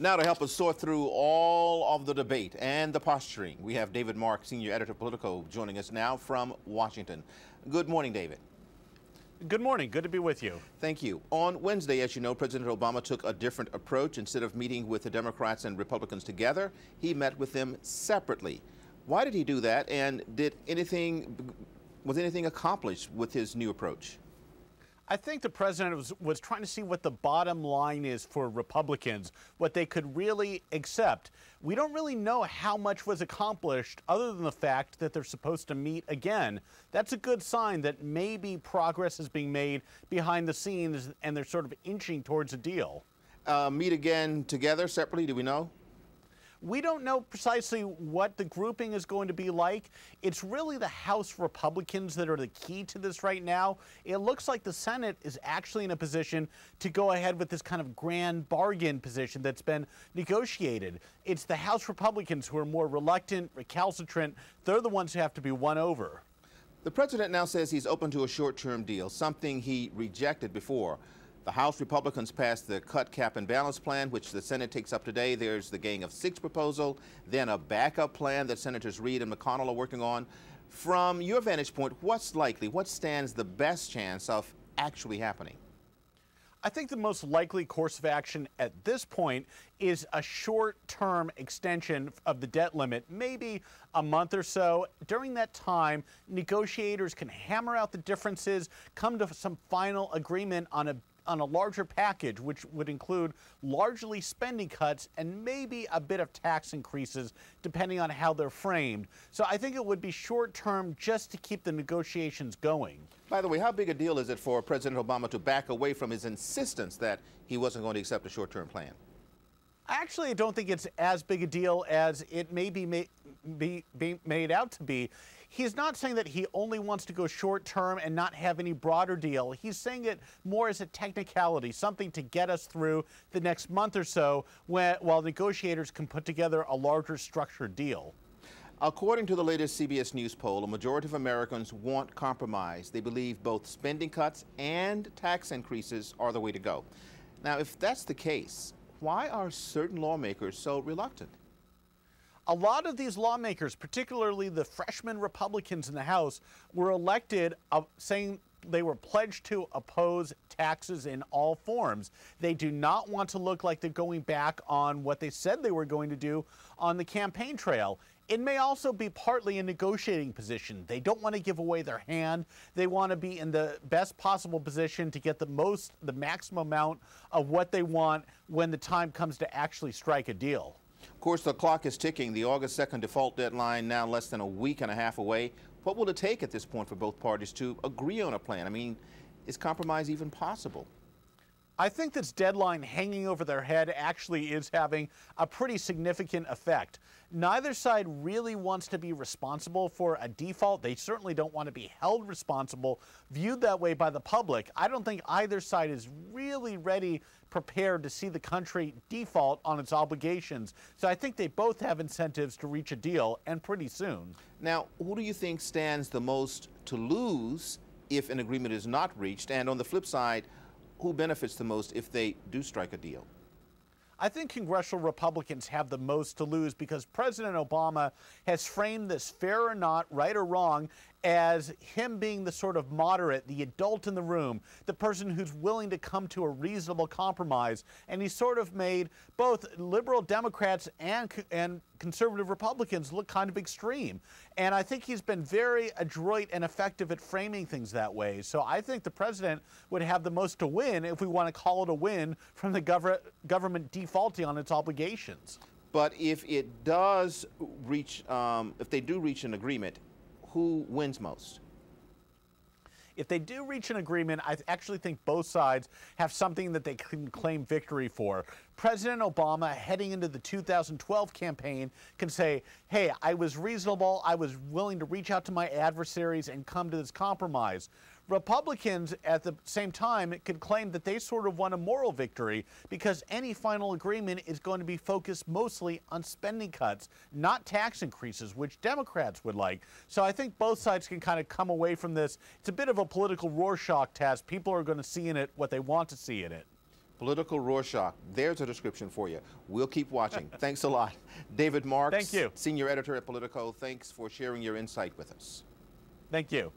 Now to help us sort through all of the debate and the posturing, we have David Mark, Senior Editor of Politico, joining us now from Washington. Good morning, David. Good morning. Good to be with you. Thank you. On Wednesday, as you know, President Obama took a different approach. Instead of meeting with the Democrats and Republicans together, he met with them separately. Why did he do that, and was anything accomplished with his new approach? I think the president was trying to see what the bottom line is for Republicans, what they could really accept. We don't really know how much was accomplished other than the fact that they're supposed to meet again. That's a good sign that maybe progress is being made behind the scenes and they're sort of inching towards a deal. Meet again together, separately, do we know? We don't know precisely what the grouping is going to be like. It's really the House Republicans that are the key to this right now. It looks like the Senate is actually in a position to go ahead with this kind of grand bargain position that's been negotiated. It's the House Republicans who are more reluctant, recalcitrant. They're the ones who have to be won over. The president now says he's open to a short-term deal, something he rejected before. The House Republicans passed the cut, cap, and balance plan, which the Senate takes up today. There's the Gang of Six proposal, then a backup plan that Senators Reid and McConnell are working on. From your vantage point, what's likely, what stands the best chance of actually happening? I think the most likely course of action at this point is a short-term extension of the debt limit, maybe a month or so. During that time, negotiators can hammer out the differences, come to some final agreement on a larger package, which would include largely spending cuts and maybe a bit of tax increases, depending on how they're framed. So I think it would be short-term just to keep the negotiations going. By the way, how big a deal is it for President Obama to back away from his insistence that he wasn't going to accept a short-term plan? I actually don't think it's as big a deal as it may be made out to be. He's not saying that he only wants to go short term and not have any broader deal. He's saying it more as a technicality, something to get us through the next month or so while negotiators can put together a larger structured deal. According to the latest CBS News poll, a majority of Americans want compromise. They believe both spending cuts and tax increases are the way to go. Now, if that's the case, why are certain lawmakers so reluctant? A lot of these lawmakers, particularly the freshman Republicans in the House, were elected saying they were pledged to oppose taxes in all forms. They do not want to look like they're going back on what they said they were going to do on the campaign trail. It may also be partly a negotiating position. They don't want to give away their hand. They want to be in the best possible position to get the maximum amount of what they want when the time comes to actually strike a deal. Of course, the clock is ticking. The August 2nd default deadline now less than a week and a half away. What will it take at this point for both parties to agree on a plan? I mean, is compromise even possible? I think this deadline hanging over their head actually is having a pretty significant effect. Neither side really wants to be responsible for a default. They certainly don't want to be held responsible, viewed that way by the public. I don't think either side is really prepared to see the country default on its obligations. So I think they both have incentives to reach a deal, and pretty soon. Now, who do you think stands the most to lose if an agreement is not reached? And on the flip side, who benefits the most if they do strike a deal? I think congressional Republicans have the most to lose because President Obama has framed this fair or not, right or wrong, as him being the sort of moderate, the adult in the room, the person who's willing to come to a reasonable compromise. And he's sort of made both liberal Democrats and conservative Republicans look kind of extreme. And I think he's been very adroit and effective at framing things that way. So I think the president would have the most to win, if we want to call it a win, from the government defaulting on its obligations. But if it does reach, if they do reach an agreement, who wins most? If they do reach an agreement, I actually think both sides have something that they can claim victory for. President Obama, heading into the 2012 campaign, can say, hey, I was reasonable, I was willing to reach out to my adversaries and come to this compromise. Republicans, at the same time, could claim that they sort of won a moral victory because any final agreement is going to be focused mostly on spending cuts, not tax increases, which Democrats would like. So I think both sides can kind of come away from this. It's a bit of a political Rorschach test. People are going to see in it what they want to see in it. Political Rorschach. There's a description for you. We'll keep watching. Thanks a lot. David Marks, Thank you. Senior Editor at Politico, thanks for sharing your insight with us. Thank you.